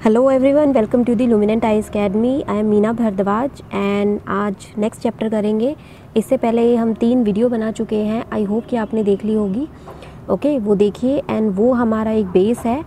Hello everyone, welcome to the luminant eyes academy. I am Meena Bhardwaj and आज next chapter करेंगे। इससे पहले हम 3 वीडियो बना चुके हैं, आई होप कि आपने देख ली होगी। ओके, वो देखिए एंड वो हमारा एक बेस है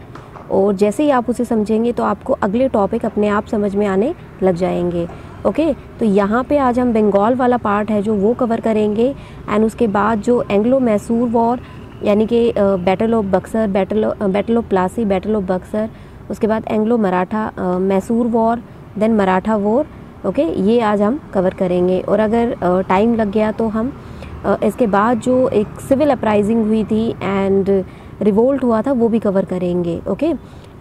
और जैसे ही आप उसे समझेंगे तो आपको अगले टॉपिक अपने आप समझ में आने लग जाएंगे। ओके, तो यहाँ पे आज हम बंगाल वाला पार्ट है जो वो कवर करेंगे एंड उसके बाद जो एंग्लो मैसूर वॉर यानी कि battle of Buxar, battle of Plassey, battle of Buxar, उसके बाद Anglo Maratha Mysore war, then Maratha war. Okay, ये आज हम कवर करेंगे और अगर टाइम लग गया तो हम इसके बाद जो एक सिविल अपराइजिंग हुई थी एंड रिवोल्ट हुआ था वो भी कवर करेंगे। ओके,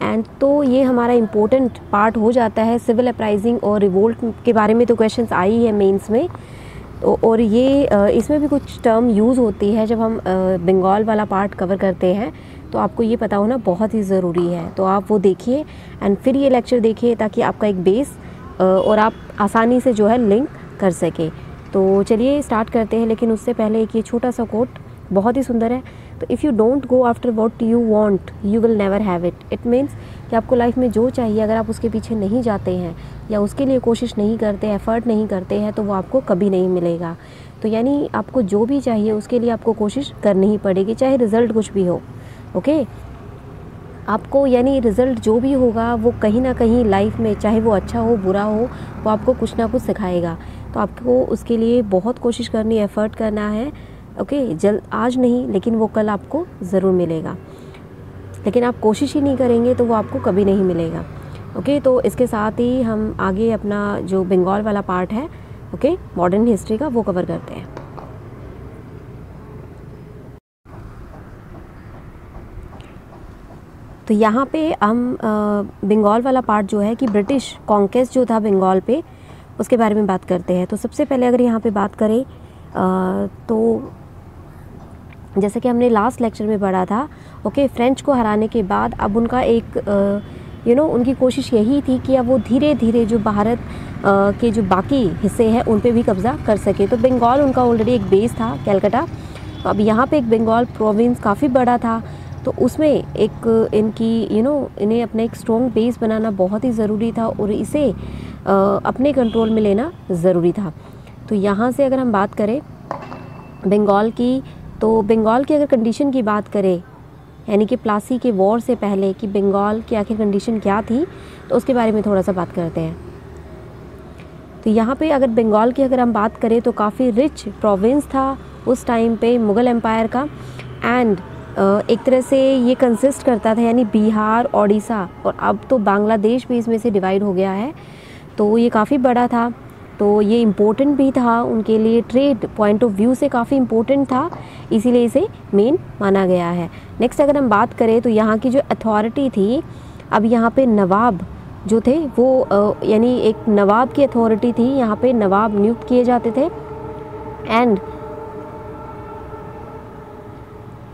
एंड तो ये हमारा इम्पोर्टेंट पार्ट हो जाता है। सिविल अपराइजिंग और रिवोल्ट के बारे में तो क्वेश्चंस आई है मेंस में, और ये इसमें भी कुछ टर्म यूज़ होती है जब हम बंगाल वाला पार्ट कवर करते हैं, तो आपको ये पता होना बहुत ही ज़रूरी है। तो आप वो देखिए एंड फिर ये लेक्चर देखिए ताकि आपका एक बेस और आप आसानी से जो है लिंक कर सके। तो चलिए स्टार्ट करते हैं, लेकिन उससे पहले एक ये छोटा सा कोट बहुत ही सुंदर है। तो if you don't go after what you want you will never have it. It means कि आपको लाइफ में जो चाहिए अगर आप उसके पीछे नहीं जाते हैं या उसके लिए कोशिश नहीं करते, एफर्ट नहीं करते हैं, तो वो आपको कभी नहीं मिलेगा। तो यानी आपको जो भी चाहिए उसके लिए आपको कोशिश करनी ही पड़ेगी, चाहे रिज़ल्ट कुछ भी हो। ओके, आपको यानी रिज़ल्ट जो भी होगा वो कहीं ना कहीं लाइफ में, चाहे वो अच्छा हो बुरा हो, वो आपको कुछ ना कुछ सिखाएगा। तो आपको उसके लिए बहुत कोशिश करनी, एफर्ट करना है। ओके, आज नहीं लेकिन वो कल आपको ज़रूर मिलेगा। लेकिन आप कोशिश ही नहीं करेंगे तो वो आपको कभी नहीं मिलेगा। ओके, तो इसके साथ ही हम आगे अपना जो बंगाल वाला पार्ट है, ओके, मॉडर्न हिस्ट्री का, वो कवर करते हैं। तो यहाँ पे हम बंगाल वाला पार्ट जो है कि ब्रिटिश कॉन्केस्ट जो था बंगाल पे, उसके बारे में बात करते हैं। तो सबसे पहले अगर यहाँ पे बात करें तो जैसे कि हमने लास्ट लेक्चर में पढ़ा था, ओके, फ्रेंच को हराने के बाद अब उनका एक उनकी कोशिश यही थी कि अब वो धीरे धीरे जो भारत के जो बाकी हिस्से हैं उन पे भी कब्ज़ा कर सके। तो बंगाल उनका ऑलरेडी एक बेस था, कलकत्ता। तो अब यहाँ पे एक बंगाल प्रोविंस काफ़ी बड़ा था, तो उसमें एक इनकी इन्हें अपना एक स्ट्रॉन्ग बेस बनाना बहुत ही ज़रूरी था और इसे अपने कंट्रोल में लेना ज़रूरी था। तो यहाँ से अगर हम बात करें बंगाल की, तो बंगाल की अगर कंडीशन की बात करें यानी कि प्लासी के वॉर से पहले कि बंगाल की आखिर कंडीशन क्या थी, तो उसके बारे में थोड़ा सा बात करते हैं। तो यहाँ पे अगर बंगाल की अगर हम बात करें तो काफ़ी रिच प्रोविंस था उस टाइम पे मुग़ल एम्पायर का, एंड एक तरह से ये कंसिस्ट करता था यानी बिहार, ओडिशा और अब तो बांग्लादेश भी इसमें से डिवाइड हो गया है। तो ये काफ़ी बड़ा था, तो ये इम्पोर्टेंट भी था उनके लिए, ट्रेड पॉइंट ऑफ व्यू से काफ़ी इम्पोर्टेंट था, इसीलिए इसे मेन माना गया है। नेक्स्ट अगर हम बात करें तो यहाँ की जो अथॉरिटी थी, अब यहाँ पे नवाब जो थे वो यानी एक नवाब की अथॉरिटी थी, यहाँ पे नवाब नियुक्त किए जाते थे। एंड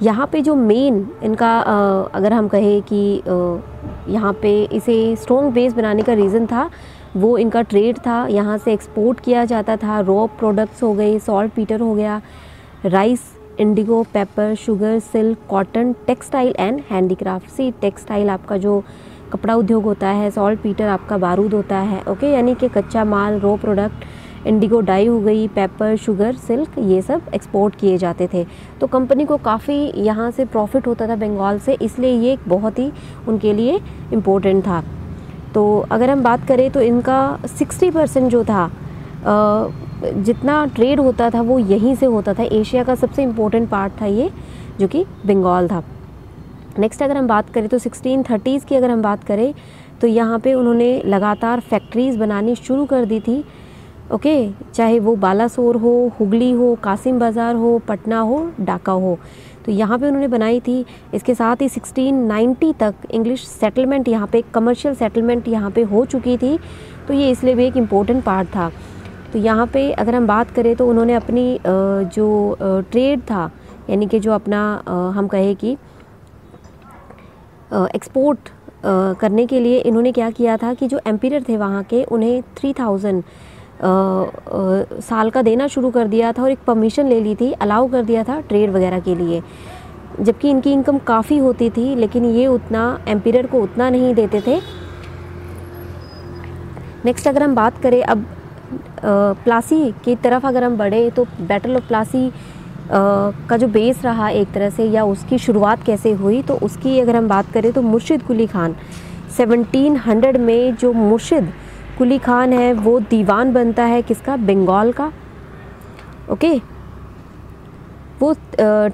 यहाँ पे जो मेन इनका अगर हम कहें कि यहाँ पे इसे स्ट्रॉन्ग बेस बनाने का रीज़न था वो इनका ट्रेड था। यहाँ से एक्सपोर्ट किया जाता था रॉ प्रोडक्ट्स हो गए, सॉल्ट पीटर हो गया, rice, indigo, pepper, sugar, silk, cotton, textile and handicraft. See textile आपका जो कपड़ा उद्योग होता है, सॉल्ट पीटर आपका बारूद होता है। ओके, यानी कि कच्चा माल, रॉ प्रोडक्ट, इंडिगो डाई हो गई, पेपर, शुगर, सिल्क, ये सब एक्सपोर्ट किए जाते थे। तो कंपनी को काफ़ी यहाँ से प्रॉफिट होता था बंगाल से, इसलिए ये बहुत ही उनके लिए इम्पोर्टेंट था। तो अगर हम बात करें तो इनका 60% जो था जितना ट्रेड होता था वो यहीं से होता था। एशिया का सबसे इम्पोर्टेंट पार्ट था ये, जो कि बंगाल था। नेक्स्ट अगर हम बात करें तो 1630s की अगर हम बात करें तो यहाँ पे उन्होंने लगातार फैक्ट्रीज़ बनानी शुरू कर दी थी। ओके, चाहे वो बालासोर हो, हुगली हो, कासिम बाज़ार हो, पटना हो, ढाका हो, तो यहाँ पे उन्होंने बनाई थी। इसके साथ ही 1690 तक इंग्लिश सेटलमेंट यहाँ पे, कमर्शियल सेटलमेंट यहाँ पे हो चुकी थी, तो ये इसलिए भी एक इम्पोर्टेंट पार्ट था। तो यहाँ पे अगर हम बात करें तो उन्होंने अपनी जो ट्रेड था यानी कि जो अपना हम कहें कि एक्सपोर्ट करने के लिए इन्होंने क्या किया था कि जो एम्पीयर थे वहाँ के, उन्हें 3000 साल का देना शुरू कर दिया था और एक परमिशन ले ली थी, अलाउ कर दिया था ट्रेड वगैरह के लिए। जबकि इनकी इनकम काफ़ी होती थी, लेकिन ये उतना एम्पीयर को उतना नहीं देते थे नेक्स्ट अगर हम बात करें अब प्लासी की तरफ अगर हम बढ़े तो बैटल ऑफ प्लासी का जो बेस रहा एक तरह से, या उसकी शुरुआत कैसे हुई, तो उसकी अगर हम बात करें तो मुर्शिद कुली खान 1700 में जो मुर्शिद कुली खान है वो दीवान बनता है किसका, बंगाल का। ओके, वो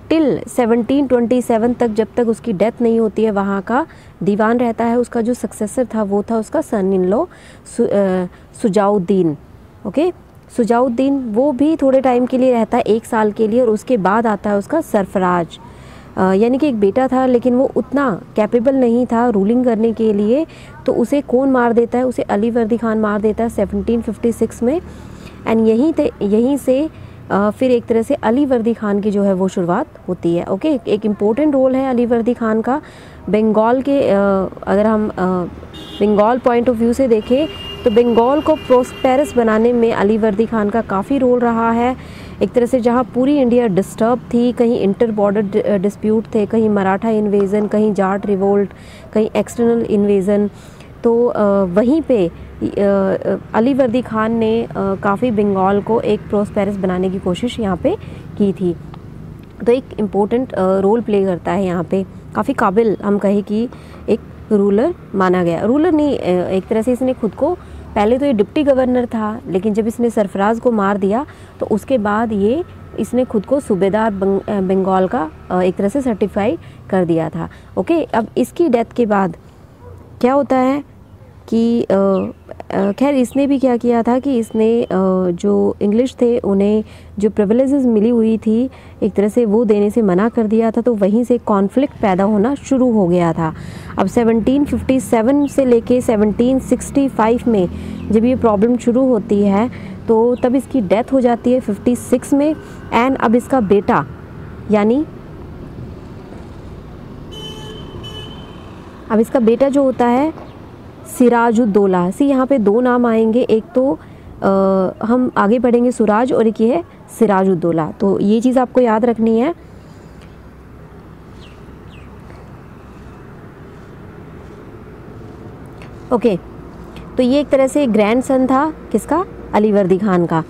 टिल 1727 तक, जब तक उसकी डेथ नहीं होती है, वहाँ का दीवान रहता है। उसका जो सक्सेसर था वो था उसका सन in law Sujauddin. Okay, Sujauddin वो भी थोड़े टाइम के लिए रहता है, 1 साल के लिए, और उसके बाद आता है उसका सरफराज, यानी कि एक बेटा था लेकिन वो उतना कैपेबल नहीं था रूलिंग करने के लिए, तो उसे कौन मार देता है, उसे अली वर्दी खान मार देता है 1756 में। एंड यहीं से फिर एक तरह से अली वर्दी खान की जो है वो शुरुआत होती है। ओके, एक इम्पोर्टेंट रोल है अली वर्दी खान का बंगाल के, अगर हम बंगाल पॉइंट ऑफ व्यू से देखें तो बंगाल को प्रोस्पेरस बनाने में अली वर्दी खान का काफ़ी रोल रहा है। एक तरह से जहाँ पूरी इंडिया डिस्टर्ब थी, कहीं इंटर बॉर्डर डिस्प्यूट थे, कहीं मराठा इन्वेज़न, कहीं जाट रिवोल्ट, कहीं एक्सटर्नल इन्वेज़न, तो वहीं पे अली वर्दी खान ने काफ़ी बंगाल को एक प्रोस्पेरस बनाने की कोशिश यहाँ पे की थी। तो एक इम्पोर्टेंट रोल प्ले करता है यहाँ पे, काफ़ी काबिल हम कहें कि एक रूलर माना गया। रूलर नहीं, एक तरह से इसने खुद को, पहले तो ये डिप्टी गवर्नर था, लेकिन जब इसने सरफराज को मार दिया तो उसके बाद इसने खुद को सूबेदार बंगाल का एक तरह से सर्टिफाई कर दिया था। ओके, अब इसकी डेथ के बाद क्या होता है कि खैर इसने भी क्या किया था कि इसने जो इंग्लिश थे उन्हें जो प्रिविलेजेस मिली हुई थी एक तरह से वो देने से मना कर दिया था, तो वहीं से कॉन्फ्लिक्ट पैदा होना शुरू हो गया था। अब 1757 से लेके 1765 में जब ये प्रॉब्लम शुरू होती है तो तब इसकी डेथ हो जाती है 56 में। एंड अब इसका बेटा, यानी अब इसका बेटा जो होता है सिराजुद्दौला, यहाँ पे 2 नाम आएंगे, एक तो हम आगे पढ़ेंगे सुराज और एक ये है सिराजुद्दौला, तो ये चीज़ आपको याद रखनी है। ओके, तो ये एक तरह से ग्रैंड सन था किसका, अली वर्दी खान का।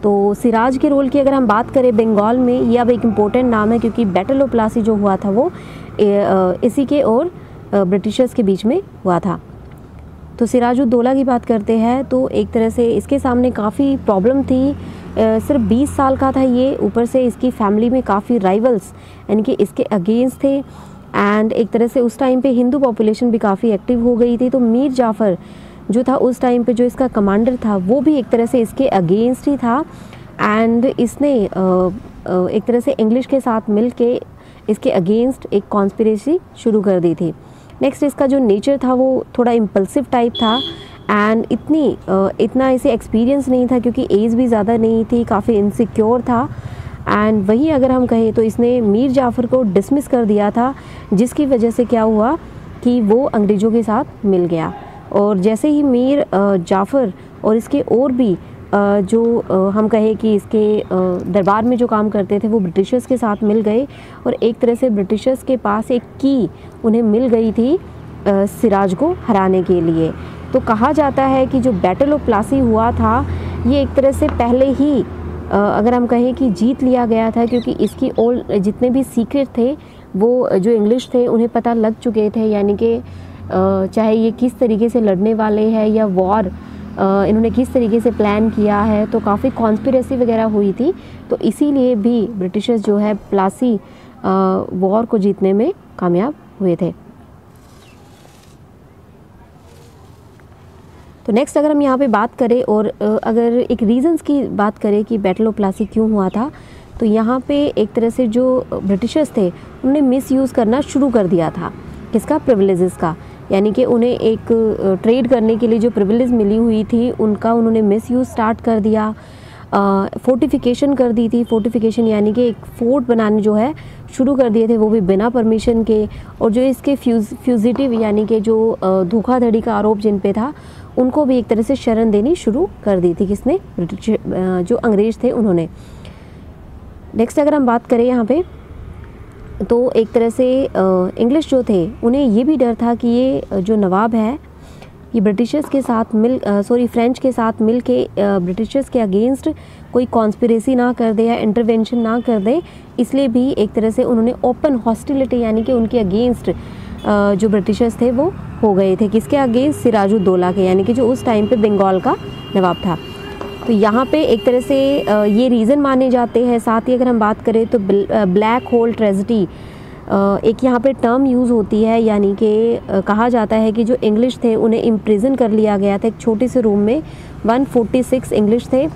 तो सिराज के रोल की अगर हम बात करें बंगाल में, ये अब एक इम्पोर्टेंट नाम है क्योंकि बैटल ऑफ प्लासी जो हुआ था वो इसी के और ब्रिटिशर्स के बीच में हुआ था। तो सिराजुद्दौला की बात करते हैं तो एक तरह से इसके सामने काफ़ी प्रॉब्लम थी, सिर्फ 20 साल का था ये, ऊपर से इसकी फैमिली में काफ़ी राइवल्स यानी कि इसके अगेंस्ट थे। एंड एक तरह से उस टाइम पे हिंदू पॉपुलेशन भी काफ़ी एक्टिव हो गई थी, तो मीर जाफ़र जो था उस टाइम पे जो इसका कमांडर था वो भी एक तरह से इसके अगेंस्ट ही था। एंड इसने एक तरह से इंग्लिश के साथ मिल के इसके अगेंस्ट एक कॉन्स्पिरेसी शुरू कर दी थी। नेक्स्ट इसका जो नेचर था वो थोड़ा इम्पल्सिव टाइप था एंड इतना इसे एक्सपीरियंस नहीं था क्योंकि एज भी ज़्यादा नहीं थी, काफ़ी इनसिक्योर था। एंड वहीं अगर हम कहें तो इसने मीर जाफ़र को डिसमिस कर दिया था, जिसकी वजह से क्या हुआ कि वो अंग्रेज़ों के साथ मिल गया। और जैसे ही मीर जाफ़र और इसके और भी जो हम कहें कि इसके दरबार में जो काम करते थे वो ब्रिटिशर्स के साथ मिल गए और एक तरह से ब्रिटिशर्स के पास एक की उन्हें मिल गई थी सिराज को हराने के लिए। तो कहा जाता है कि जो बैटल ऑफ प्लासी हुआ था ये एक तरह से पहले ही अगर हम कहें कि जीत लिया गया था, क्योंकि इसकी और जितने भी सीक्रेट थे वो जो इंग्लिश थे उन्हें पता लग चुके थे, यानी कि चाहे ये किस तरीके से लड़ने वाले हैं या वॉर इन्होंने किस तरीके से प्लान किया है, तो काफ़ी कॉन्स्पिरेसी वगैरह हुई थी। तो इसीलिए भी ब्रिटिशर्स जो है प्लासी वॉर को जीतने में कामयाब हुए थे। तो नेक्स्ट अगर हम यहाँ पे बात करें और अगर एक रीज़न्स की बात करें कि बैटल ऑफ प्लासी क्यों हुआ था, तो यहाँ पे एक तरह से जो ब्रिटिशर्स थे उन्होंने मिस यूज़ करना शुरू कर दिया था किसका, प्रिविलेजेस का, यानी कि उन्हें एक ट्रेड करने के लिए जो प्रिविलेज मिली हुई थी उनका उन्होंने मिस यूज़ स्टार्ट कर दिया। फोर्टिफिकेशन कर दी थी, फोर्टिफिकेशन यानी कि एक फोर्ट बनाने जो है शुरू कर दिए थे, वो भी बिना परमिशन के। और जो इसके फ्यूजिटिव यानी कि जो धोखाधड़ी का आरोप जिन पे था उनको भी एक तरह से शरण देनी शुरू कर दी थी किसने, ब्रिटिश जो अंग्रेज़ थे उन्होंने। नेक्स्ट अगर हम बात करें यहाँ पे तो एक तरह से इंग्लिश जो थे उन्हें ये भी डर था कि ये जो नवाब है ये ब्रिटिशर्स के साथ फ्रेंच के साथ मिल के ब्रिटिशर्स के अगेंस्ट कोई कॉन्स्पिरेसी ना कर दे या इंटरवेंशन ना कर दे, इसलिए भी एक तरह से उन्होंने ओपन हॉस्टिलिटी यानी कि उनके अगेंस्ट जो ब्रिटिशर्स थे वो हो गए थे। किसके अगेंस्ट? सिराजुद्दौला के, यानी कि जो उस टाइम पे बंगाल का नवाब था। तो यहाँ पे एक तरह से ये रीज़न माने जाते हैं। साथ ही अगर हम बात करें तो ब्लैक होल ट्रेजेडी एक यहाँ पे टर्म यूज़ होती है, यानी कि कहा जाता है कि जो इंग्लिश थे उन्हें इम्प्रिजन कर लिया गया था एक छोटे से रूम में। 146 इंग्लिश थे,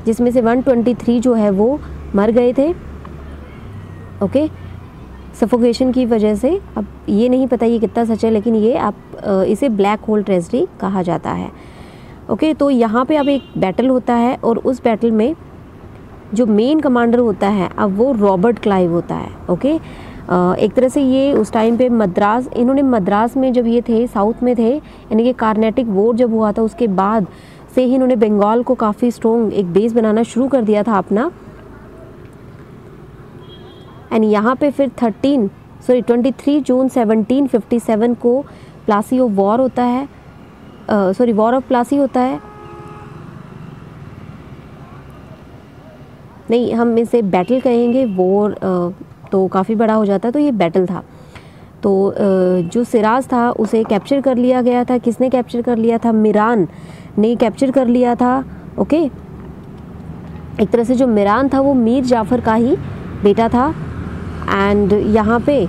जिसमें से 123 जो है वो मर गए थे, ओके, सफोकेशन की वजह से। अब ये नहीं पता ये कितना सच है, लेकिन ये आप इसे ब्लैक होल ट्रेजेडी कहा जाता है, ओके। तो यहाँ पे अब एक बैटल होता है और उस बैटल में जो मेन कमांडर होता है अब वो रॉबर्ट क्लाइव होता है, ओके। एक तरह से ये उस टाइम पे इन्होंने मद्रास में जब ये थे, साउथ में थे, यानी कि कार्नेटिक वॉर जब हुआ था उसके बाद से ही इन्होंने बंगाल को काफ़ी स्ट्रॉन्ग एक बेस बनाना शुरू कर दिया था अपना। एंड यहाँ पे फिर 23 जून 1757 को प्लासी ऑफ वॉर होता है, वॉर ऑफ प्लासी होता है, नहीं हम इसे बैटल कहेंगे, वॉर तो काफ़ी बड़ा हो जाता है। तो ये बैटल था। तो जो सिराज था उसे कैप्चर कर लिया गया था। किसने कैप्चर कर लिया था? मिरान ने कैप्चर कर लिया था, ओके। एक तरह से जो मिरान था वो मीर जाफ़र का ही बेटा था। एंड यहाँ पे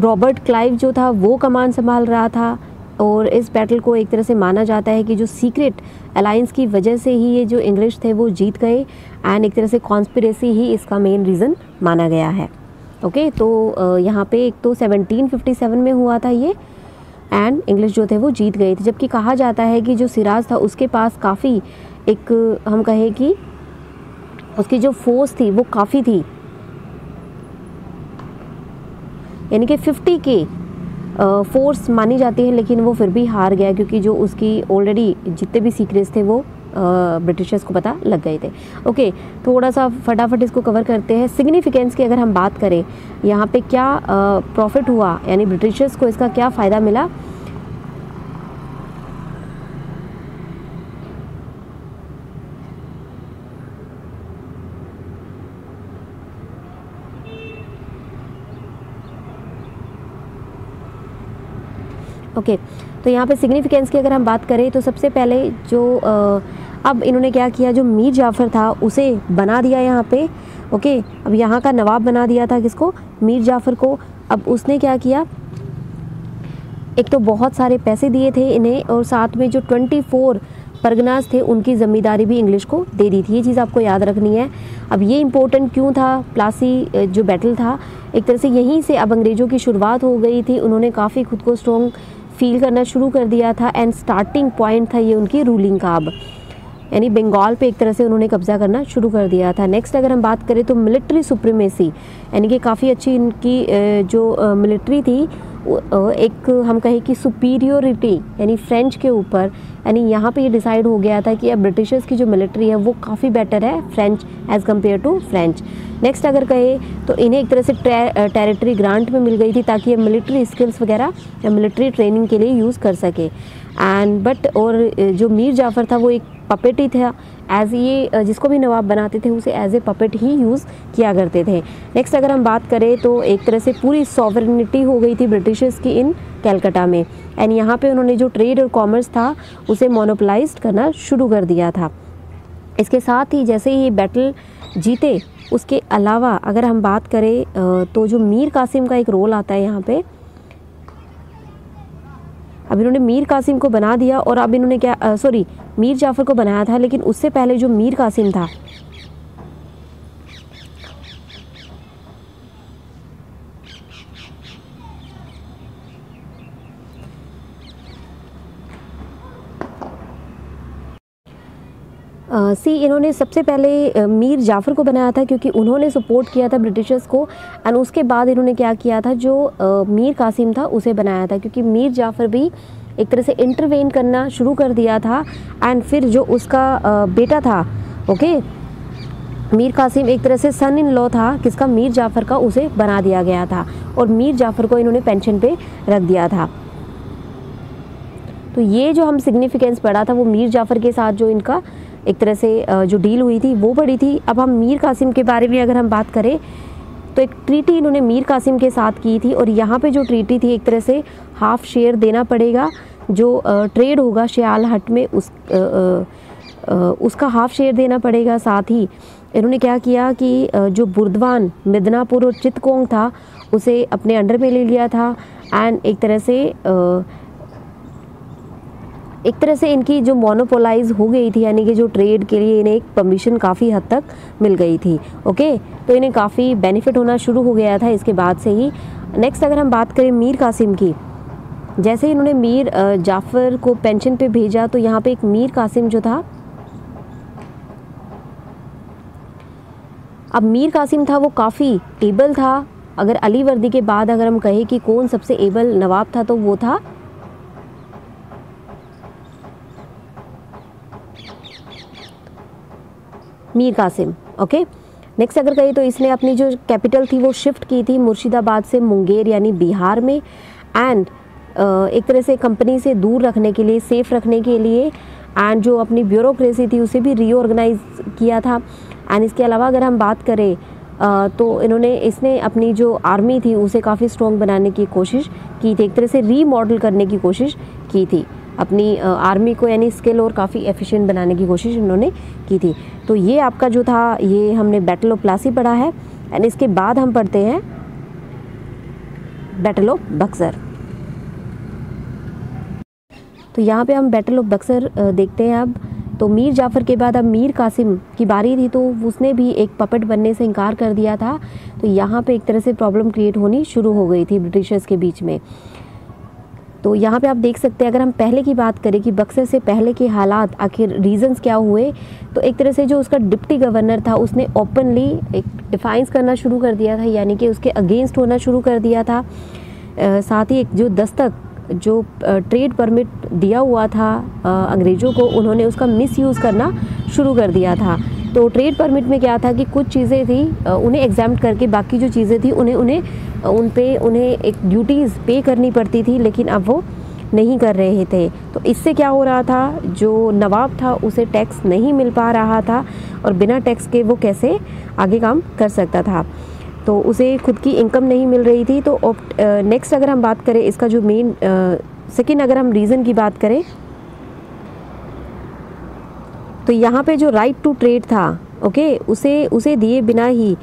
रॉबर्ट क्लाइव जो था वो कमान संभाल रहा था। और इस बैटल को एक तरह से माना जाता है कि जो सीक्रेट अलायंस की वजह से ही ये जो इंग्लिश थे वो जीत गए। एंड एक तरह से कॉन्स्पिरेसी ही इसका मेन रीज़न माना गया है, ओके। तो यहाँ पे एक तो 1757 में हुआ था ये, एंड इंग्लिश जो थे वो जीत गए थे। जबकि कहा जाता है कि जो सिराज था उसके पास काफ़ी एक हम कहें कि उसकी जो फोर्स थी वो काफ़ी थी, यानी कि 50 के फोर्स मानी जाती है, लेकिन वो फिर भी हार गया क्योंकि जो उसकी ऑलरेडी जितने भी सीक्रेट्स थे वो ब्रिटिशर्स को पता लग गए थे, ओके। थोड़ा सा फटाफट इसको कवर करते हैं। सिग्निफिकेंस की अगर हम बात करें, यहाँ पे क्या प्रॉफिट हुआ, यानी ब्रिटिशर्स को इसका क्या फ़ायदा मिला। ओके, तो यहाँ पे सिग्निफिकेंस की अगर हम बात करें तो सबसे पहले जो अब इन्होंने क्या किया, जो मीर जाफ़र था उसे बना दिया यहाँ पे, ओके। अब यहाँ का नवाब बना दिया था किसको? मीर जाफ़र को। अब उसने क्या किया, एक तो बहुत सारे पैसे दिए थे इन्हें, और साथ में जो 24 परगनास थे उनकी ज़मींदारी भी इंग्लिश को दे दी थी। ये चीज़ आपको याद रखनी है। अब ये इम्पोर्टेंट क्यों था? प्लासी जो बैटल था, एक तरह से यहीं से अब अंग्रेज़ों की शुरुआत हो गई थी। उन्होंने काफ़ी खुद को स्ट्रॉन्ग फील करना शुरू कर दिया था, एंड स्टार्टिंग पॉइंट था ये उनकी रूलिंग का। अब यानी बंगाल पे एक तरह से उन्होंने कब्जा करना शुरू कर दिया था। नेक्स्ट अगर हम बात करें तो मिलिट्री सुप्रीमेसी, यानी कि काफ़ी अच्छी इनकी जो मिलिट्री थी, एक हम कहें कि सुपीरियोरिटी यानी फ्रेंच के ऊपर, यानी यहाँ पे ये डिसाइड हो गया था कि अब ब्रिटिशर्स की जो मिलिट्री है वो काफ़ी बेटर है French as compared to French. Next अगर कहें तो इन्हें एक तरह से टेरिटरी ग्रांट में मिल गई थी ताकि ये मिलिट्री स्किल्स वगैरह या मिलिट्री ट्रेनिंग के लिए यूज़ कर सके। एंड बट और जो मीर जाफ़र था वो एक पपेट ही था, एज ये जिसको भी नवाब बनाते थे उसे एज ए पपेट ही यूज़ किया करते थे। नेक्स्ट अगर हम बात करें तो एक तरह से पूरी सॉवरेनिटी हो गई थी ब्रिटिशर्स की इन कलकत्ता में, एंड यहाँ पे उन्होंने जो ट्रेड और कॉमर्स था उसे मोनोपोलाइज करना शुरू कर दिया था। इसके साथ ही जैसे ही ये बैटल जीते, उसके अलावा अगर हम बात करें तो जो मीर कासिम का एक रोल आता है यहाँ पे। अब इन्होंने मीर कासिम को बना दिया, और अब इन्होंने क्या मीर जाफ़र को बनाया था, लेकिन उससे पहले जो मीर कासिम था इन्होंने सबसे पहले मीर जाफ़र को बनाया था क्योंकि उन्होंने सपोर्ट किया था ब्रिटिशर्स को, एंड उसके बाद इन्होंने क्या किया था, जो मीर कासिम था उसे बनाया था क्योंकि मीर जाफ़र भी एक तरह से इंटरवेन करना शुरू कर दिया था। एंड फिर जो उसका बेटा था, ओके, मीर कासिम एक तरह से सन इन लॉ था किसका? मीर जाफ़र का, उसे बना दिया गया था, और मीर जाफ़र को इन्होंने पेंशन पे रख दिया था। तो ये जो हम सिग्निफिकेंस पढ़ा था वो मीर जाफ़र के साथ जो इनका एक तरह से जो डील हुई थी वो पढ़ी थी। अब हम मीर कासिम के बारे में अगर हम बात करें तो एक ट्रीटी इन्होंने मीर कासिम के साथ की थी, और यहाँ पे जो ट्रीटी थी एक तरह से हाफ शेयर देना पड़ेगा, जो ट्रेड होगा श्याल हट में उसका हाफ शेयर देना पड़ेगा। साथ ही इन्होंने क्या किया कि जो बुर्दवान, मिदनापुर और चित्तगोंग था उसे अपने अंडर में ले लिया था, एंड एक तरह से इनकी जो मोनोपोलाइज हो गई थी, यानी कि जो ट्रेड के लिए इन्हें एक परमिशन काफ़ी हद तक मिल गई थी। ओके, तो इन्हें काफ़ी बेनिफिट होना शुरू हो गया था इसके बाद से ही। नेक्स्ट अगर हम बात करें मीर कासिम की, जैसे ही इन्होंने मीर जाफ़र को पेंशन पे भेजा तो यहाँ पे एक मीर कासिम जो था, अब मीर कासिम था वो काफ़ी एबल था। अगर अली वर्दी के बाद अगर हम कहें कि कौन सबसे एबल नवाब था तो वो था मीर कासिम। ओके, नेक्स्ट अगर कहें तो इसने अपनी जो कैपिटल थी वो शिफ्ट की थी मुर्शिदाबाद से मुंगेर यानी बिहार में, एंड एक तरह से कंपनी से दूर रखने के लिए, सेफ रखने के लिए, एंड जो अपनी ब्यूरोक्रेसी थी उसे भी रीऑर्गेनाइज किया था। एंड इसके अलावा अगर हम बात करें तो इसने अपनी जो आर्मी थी उसे काफ़ी स्ट्रॉन्ग बनाने की कोशिश की थी, एक तरह से रीमॉडल करने की कोशिश की थी अपनी आर्मी को, यानी स्किल और काफ़ी एफिशिएंट बनाने की कोशिश इन्होंने की थी। तो ये आपका जो था, ये हमने बैटल ऑफ प्लासी पढ़ा है, एंड इसके बाद हम पढ़ते हैं बैटल ऑफ बक्सर। तो यहाँ पे हम बैटल ऑफ बक्सर देखते हैं। अब तो मीर जाफ़र के बाद अब मीर कासिम की बारी थी, तो उसने भी एक पपेट बनने से इनकार कर दिया था। तो यहाँ पे एक तरह से प्रॉब्लम क्रिएट होनी शुरू हो गई थी ब्रिटिशर्स के बीच में। तो यहाँ पे आप देख सकते हैं, अगर हम पहले की बात करें कि बक्सर से पहले के हालात, आखिर रीजंस क्या हुए, तो एक तरह से जो उसका डिप्टी गवर्नर था उसने ओपनली एक डिफाइंस करना शुरू कर दिया था, यानी कि उसके अगेंस्ट होना शुरू कर दिया था। साथ ही एक जो दस्तक, जो ट्रेड परमिट दिया हुआ था अंग्रेज़ों को, उन्होंने उसका मिसयूज़ करना शुरू कर दिया था। तो ट्रेड परमिट में क्या था कि कुछ चीज़ें थी उन्हें एग्जाम्प्ट करके बाकी जो चीज़ें थी उन्हें एक ड्यूटीज़ पे करनी पड़ती थी, लेकिन अब वो नहीं कर रहे थे। तो इससे क्या हो रहा था, जो नवाब था उसे टैक्स नहीं मिल पा रहा था, और बिना टैक्स के वो कैसे आगे काम कर सकता था, तो उसे खुद की इनकम नहीं मिल रही थी। तो नेक्स्ट अगर हम बात करें इसका जो मेन सेकेंड अगर हम रीज़न की बात करें, तो यहाँ पे जो राइट टू ट्रेड था, ओके, उसे दिए बिना ही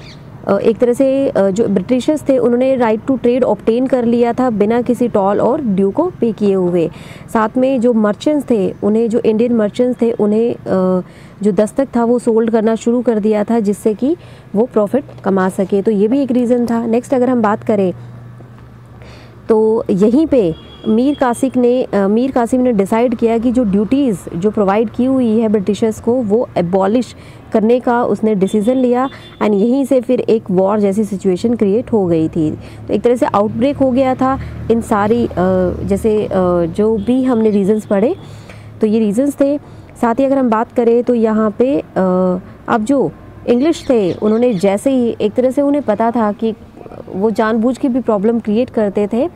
एक तरह से जो ब्रिटिशर्स थे उन्होंने राइट टू ट्रेड ऑब्टेन कर लिया था बिना किसी टॉल और ड्यू को पे किए हुए। साथ में जो मर्चेंट्स थे, उन्हें जो इंडियन मर्चेंट्स थे उन्हें जो दस्तक था वो सोल्ड करना शुरू कर दिया था, जिससे कि वो प्रॉफिट कमा सके। तो ये भी एक रीज़न था। नेक्स्ट अगर हम बात करें तो यहीं पे मीर कासिम ने डिसाइड किया कि जो ड्यूटीज़ जो प्रोवाइड की हुई है ब्रिटिशर्स को वो एबॉलिश करने का उसने डिसीज़न लिया, एंड यहीं से फिर एक वॉर जैसी सिचुएशन क्रिएट हो गई थी। तो एक तरह से आउटब्रेक हो गया था इन सारी जो भी हमने रीज़न्स पढ़े, तो ये रीज़न्स थे। साथ ही अगर हम बात करें तो यहाँ पे अब जो इंग्लिश थे उन्होंने जैसे ही एक तरह से उन्हें पता था कि वो जानबूझ के भी प्रॉब्लम क्रिएट करते थे,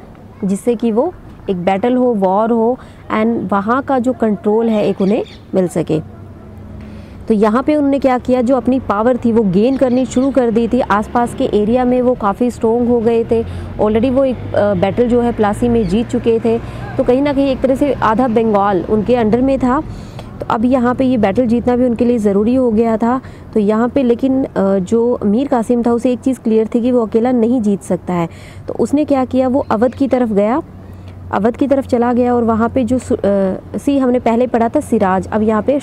जिससे कि वो एक बैटल हो, वॉर हो, एंड वहाँ का जो कंट्रोल है एक उन्हें मिल सके। तो यहाँ पे उन्होंने क्या किया, जो अपनी पावर थी वो गेन करनी शुरू कर दी थी। आसपास के एरिया में वो काफ़ी स्ट्रॉन्ग हो गए थे। ऑलरेडी वो एक बैटल जो है प्लासी में जीत चुके थे, तो कहीं ना कहीं एक तरह से आधा बंगाल उनके अंडर में था। तो अब यहाँ पे ये बैटल जीतना भी उनके लिए ज़रूरी हो गया था। तो यहाँ पे लेकिन जो मीर कासिम था उसे एक चीज़ क्लियर थी कि वो अकेला नहीं जीत सकता है। तो उसने क्या किया, वो अवध की तरफ गया, अवध की तरफ चला गया, और वहाँ पे जो हमने पहले पढ़ा था सिराज, अब यहाँ पे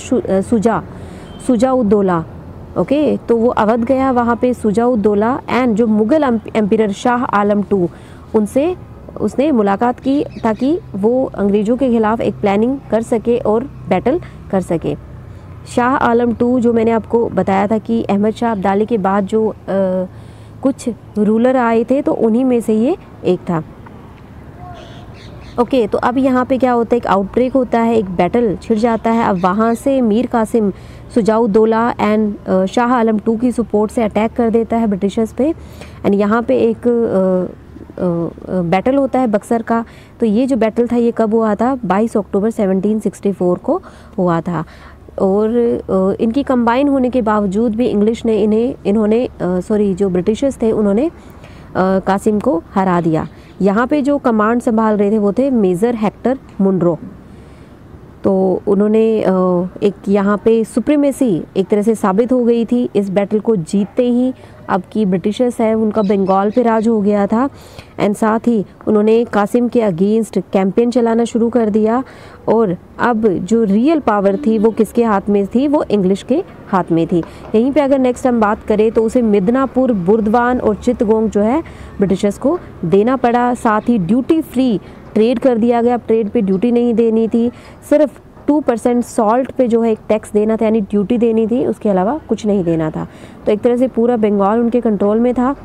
शुजा-उद-दौला, ओके। तो वो अवध गया, वहाँ पे शुजा-उद-दौला एंड जो मुग़ल एम्परर शाह आलम II उनसे उसने मुलाकात की, ताकि वो अंग्रेज़ों के ख़िलाफ़ एक प्लानिंग कर सके और बैटल कर सके। शाह आलम II जो मैंने आपको बताया था कि अहमद शाह अब्दाली के बाद जो कुछ रूलर आए थे, तो उन्हीं में से ये एक था। ओके, तो अब यहाँ पे क्या होता है, एक आउटब्रेक होता है, एक बैटल छिड़ जाता है। अब वहाँ से मीर कासिम शुजा-उद-दौला एंड शाह आलम II की सपोर्ट से अटैक कर देता है ब्रिटिशर्स पे, एंड यहाँ पे एक बैटल होता है बक्सर का, तो ये जो बैटल था ये कब हुआ था? 22 अक्टूबर 1764 को हुआ था। और इनकी कंबाइन होने के बावजूद भी इंग्लिश ने जो ब्रिटिशर्स थे उन्होंने कासिम को हरा दिया। यहाँ पे जो कमांड संभाल रहे थे वो थे मेजर हेक्टर मुनरो। तो उन्होंने एक यहाँ पे सुप्रीमेसी एक तरह से साबित हो गई थी। इस बैटल को जीतते ही अब की ब्रिटिशर्स है उनका बंगाल पे राज हो गया था। एंड साथ ही उन्होंने कासिम के अगेंस्ट कैंपेन चलाना शुरू कर दिया। और अब जो रियल पावर थी वो किसके हाथ में थी? वो इंग्लिश के हाथ में थी। यहीं पे अगर नेक्स्ट हम बात करें तो उसे मिदनापुर, बुर्दवान और चित्तगोंग जो है ब्रिटिशर्स को देना पड़ा। साथ ही ड्यूटी फ्री ट्रेड कर दिया गया। ट्रेड पे ड्यूटी नहीं देनी थी, सिर्फ 2% सॉल्ट पे जो है एक टैक्स देना था, यानी ड्यूटी देनी थी, उसके अलावा कुछ नहीं देना था। तो एक तरह से पूरा बंगाल उनके कंट्रोल में था।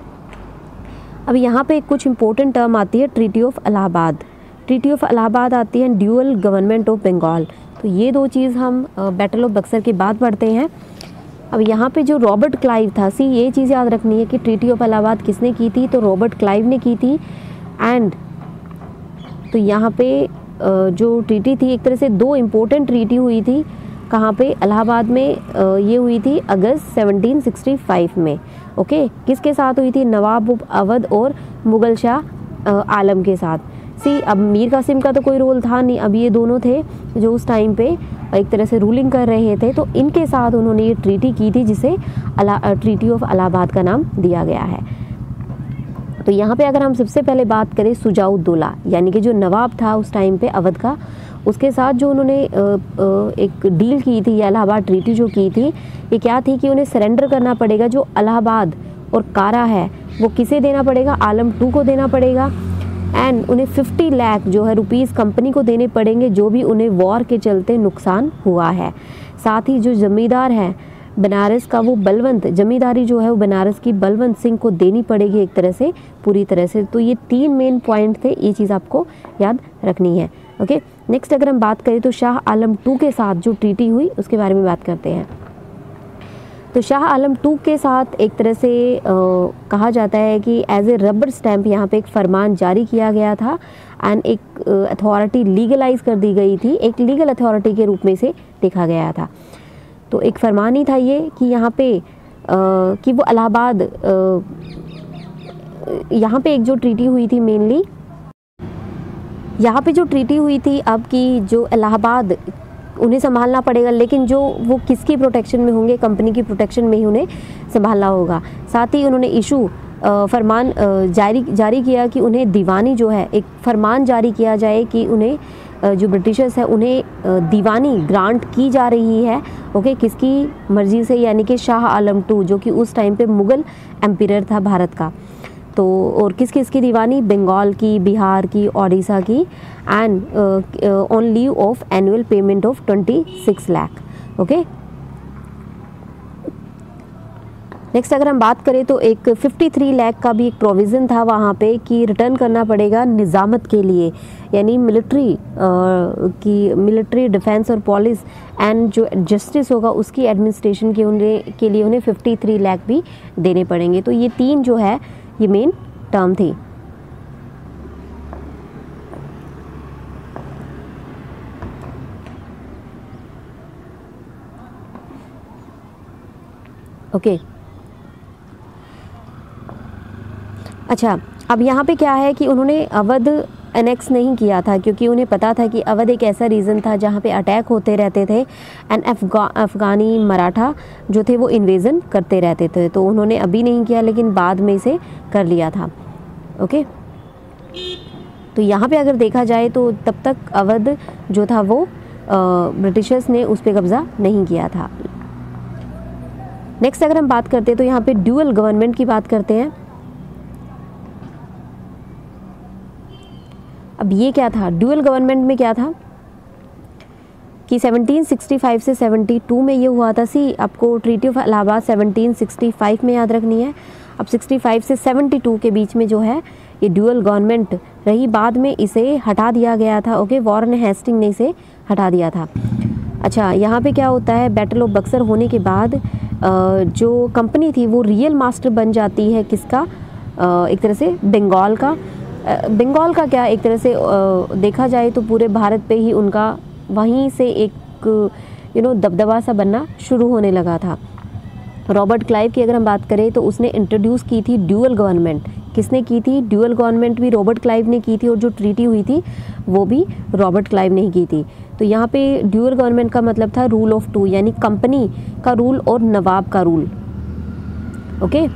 अब यहाँ पे कुछ इंपॉर्टेंट टर्म आती है, treaty of Allahabad. Treaty of Allahabad आती है, ड्यूअल गवर्नमेंट ऑफ बंगाल। तो ये दो चीज़ हम बैटल ऑफ बक्सर के बाद पढ़ते हैं। अब यहाँ पे जो रॉबर्ट क्लाइव था, ये चीज़ याद रखनी है कि ट्रीटी ऑफ इलाहाबाद किसने की थी? तो रॉबर्ट क्लाइव ने की थी। एंड तो यहाँ पे जो ट्रीटी थी, एक तरह से दो इम्पोर्टेंट ट्रीटी हुई थी। कहाँ पे? इलाहाबाद में ये हुई थी अगस्त 1765 में। ओके, किसके साथ हुई थी? नवाब अवध और मुगल शाह आलम के साथ। अब मीर कासिम का तो कोई रोल था नहीं, अब ये दोनों थे जो उस टाइम पे एक तरह से रूलिंग कर रहे थे। तो इनके साथ उन्होंने ये ट्रीटी की थी जिसे ट्रीटी ऑफ इलाहाबाद का नाम दिया गया है। तो यहाँ पे अगर हम सबसे पहले बात करें सुजाउद्दौला, यानी कि जो नवाब था उस टाइम पे अवध का, उसके साथ जो उन्होंने एक डील की थी या इलाहाबाद ट्रीटी जो की थी, ये क्या थी कि उन्हें सरेंडर करना पड़ेगा। जो इलाहाबाद और कारा है वो किसे देना पड़ेगा? आलम टू को देना पड़ेगा। एंड उन्हें 50 लाख जो है रुपीज़ कंपनी को देने पड़ेंगे, जो भी उन्हें वॉर के चलते नुकसान हुआ है। साथ ही जो जमींदार है बनारस का, वो बलवंत जमींदारी जो है वो बनारस की बलवंत सिंह को देनी पड़ेगी एक तरह से, पूरी तरह से। तो ये 3 मेन पॉइंट थे, ये चीज़ आपको याद रखनी है। ओके, नेक्स्ट अगर हम बात करें तो शाह आलम टू के साथ जो ट्रीटी हुई उसके बारे में बात करते हैं। तो शाह आलम टू के साथ एक तरह से कहा जाता है कि एज ए रबर स्टैंप यहाँ पे एक फरमान जारी किया गया था। एंड एक अथॉरिटी लीगलाइज कर दी गई थी, एक लीगल अथॉरिटी के रूप में से देखा गया था। तो एक फरमान ही था ये कि यहाँ पे कि वो इलाहाबाद, यहाँ पे एक जो ट्रीटी हुई थी मेनली, यहाँ पे जो ट्रीटी हुई थी अब की जो इलाहाबाद उन्हें संभालना पड़ेगा, लेकिन जो वो किसकी प्रोटेक्शन में होंगे? कंपनी की प्रोटेक्शन में ही उन्हें संभालना होगा। साथ ही उन्होंने इशू फरमान जारी किया कि उन्हें दीवानी जो है, एक फरमान जारी किया जाए कि उन्हें जो ब्रिटिशर्स है उन्हें दीवानी ग्रांट की जा रही है। ओके, किसकी मर्जी से? यानी कि शाह आलम टू जो कि उस टाइम पे मुग़ल एम्परर था भारत का। तो और किस किस की दीवानी? बंगाल की, बिहार की, ओडिशा की। And on leave of annual payment of 26 lakh. Okay, next अगर हम बात करें तो एक 53 लाख का भी एक प्रोविज़न था वहाँ पे कि रिटर्न करना पड़ेगा निज़ामत के लिए, यानी मिलिट्री डिफेंस और पुलिस एंड जो जस्टिस होगा उसकी एडमिनिस्ट्रेशन के लिए उन्हें 53 लाख भी देने पड़ेंगे। तो ये 3 जो है ये मेन टर्म थी। ओके, अच्छा, अब यहाँ पे क्या है कि उन्होंने अवध एनेक्स नहीं किया था क्योंकि उन्हें पता था कि अवध एक ऐसा रीजन था जहाँ पे अटैक होते रहते थे एंड अफ़गानी मराठा जो थे वो इन्वेजन करते रहते थे। तो उन्होंने अभी नहीं किया लेकिन बाद में इसे कर लिया था। ओके, तो यहाँ पे अगर देखा जाए तो तब तक अवध जो था वो ब्रिटिशर्स ने उस पर कब्ज़ा नहीं किया था। नेक्स्ट अगर हम बात करते हैं तो यहाँ पे ड्यूअल गवर्नमेंट की बात करते हैं। अब ये क्या था? ड्यूअल गवर्नमेंट में क्या था कि 1765 से 72 में ये हुआ था। आपको ट्रीटी ऑफ इलाहाबाद 1765 में याद रखनी है। अब 65 से 72 के बीच में जो है ये ड्यूअल गवर्नमेंट रही, बाद में इसे हटा दिया गया था। ओके, वॉरेन हेस्टिंग ने इसे हटा दिया था। अच्छा, यहाँ पे क्या होता है, बैटल ऑफ बक्सर होने के बाद जो कंपनी थी वो रियल मास्टर बन जाती है किसका? एक तरह से बंगाल का। बंगाल का क्या, एक तरह से देखा जाए तो पूरे भारत पे ही उनका वहीं से एक दबदबा सा बनना शुरू होने लगा था। रॉबर्ट क्लाइव की अगर हम बात करें तो उसने इंट्रोड्यूस की थी ड्यूअल गवर्नमेंट। किसने की थी? ड्यूअल गवर्नमेंट भी रॉबर्ट क्लाइव ने की थी, और जो ट्रीटी हुई थी वो भी रॉबर्ट क्लाइव ने ही की थी। तो यहाँ पे ड्यूअल गवर्नमेंट का मतलब था रूल ऑफ टू, यानी कंपनी का रूल और नवाब का रूल। ओके,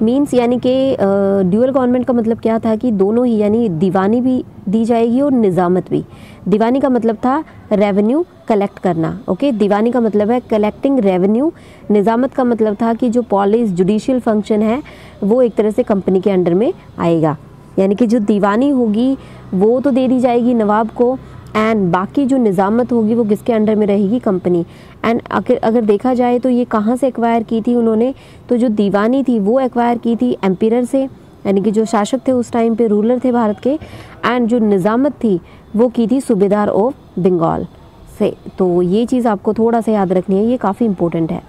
मीन्स यानी कि ड्यूअल गवर्नमेंट का मतलब क्या था कि दोनों ही, यानी दीवानी भी दी जाएगी और निज़ामत भी। दीवानी का मतलब था रेवेन्यू कलेक्ट करना। ओके, दीवानी का मतलब है कलेक्टिंग रेवेन्यू। निज़ामत का मतलब था कि जो पॉलिस जुडिशियल फंक्शन है वो एक तरह से कंपनी के अंडर में आएगा, यानी कि जो दीवानी होगी वो तो दे दी जाएगी नवाब को, एंड बाकी जो निज़ामत होगी वो किसके अंडर में रहेगी? कंपनी। एंड अगर देखा जाए तो ये कहाँ से एक्वायर की थी उन्होंने? तो जो दीवानी थी वो एक्वायर की थी एम्पियर से, यानी कि जो शासक थे उस टाइम पे, रूलर थे भारत के। एंड जो निज़ामत थी वो की थी सूबेदार ऑफ बंगाल से। तो ये चीज़ आपको थोड़ा सा याद रखनी है, ये काफ़ी इम्पोर्टेंट है।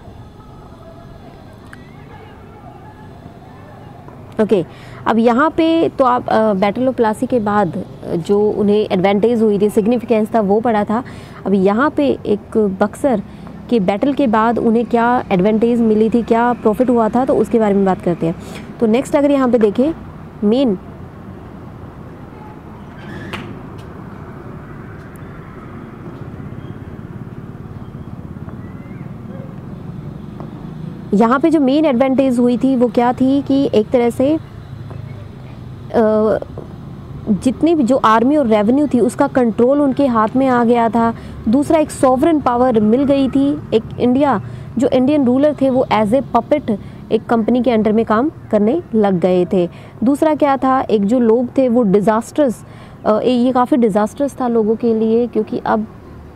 ओके, अब यहाँ पे तो आप बैटल ऑफ प्लासी के बाद जो उन्हें एडवांटेज हुई थी, सिग्निफिकेंस था, वो पढ़ा था। अब यहाँ पे एक बक्सर के बैटल के बाद उन्हें क्या एडवांटेज मिली थी, क्या प्रॉफिट हुआ था, तो उसके बारे में बात करते हैं। तो नेक्स्ट अगर यहाँ पे देखें, मेन यहाँ पे जो मेन एडवांटेज हुई थी वो क्या थी कि एक तरह से जितनी भी जो आर्मी और रेवेन्यू थी उसका कंट्रोल उनके हाथ में आ गया था। दूसरा, एक सॉवरन पावर मिल गई थी। एक जो इंडियन रूलर थे वो एज ए पपेट एक कंपनी के अंडर में काम करने लग गए थे। दूसरा क्या था, एक जो लोग थे वो डिज़ास्टर्स, ये काफ़ी डिज़ास्टर्स था लोगों के लिए, क्योंकि अब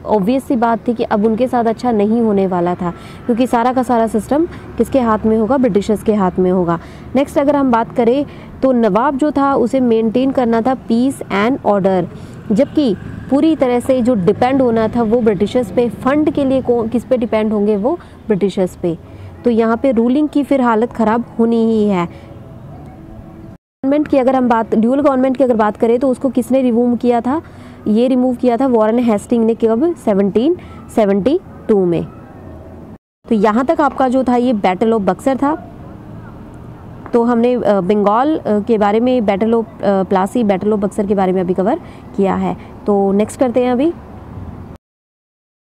ऑब्वियस सी बात थी कि अब उनके साथ अच्छा नहीं होने वाला था, क्योंकि सारा का सारा सिस्टम किसके हाथ में होगा? ब्रिटिशर्स के हाथ में होगा। नेक्स्ट अगर हम बात करें तो नवाब जो था उसे मेंटेन करना था पीस एंड ऑर्डर, जबकि पूरी तरह से जो डिपेंड होना था वो ब्रिटिशर्स पे। फंड के लिए किस पे डिपेंड होंगे? वो ब्रिटिशर्स पे। तो यहाँ पे रूलिंग की फिर हालत ख़राब होनी ही है। गवर्नमेंट की अगर हम ड्यूअल गवर्नमेंट की अगर बात करें तो उसको किसने रिमूव किया था? ये रिमूव किया था वॉरेन हेस्टिंग ने। कब? 1772 में। तो यहाँ तक आपका जो था ये बैटल ऑफ बक्सर था। तो हमने बंगाल के बारे में, battle of Plassey, battle of Buxar के बारे में अभी कवर किया है। तो नेक्स्ट करते हैं अभी।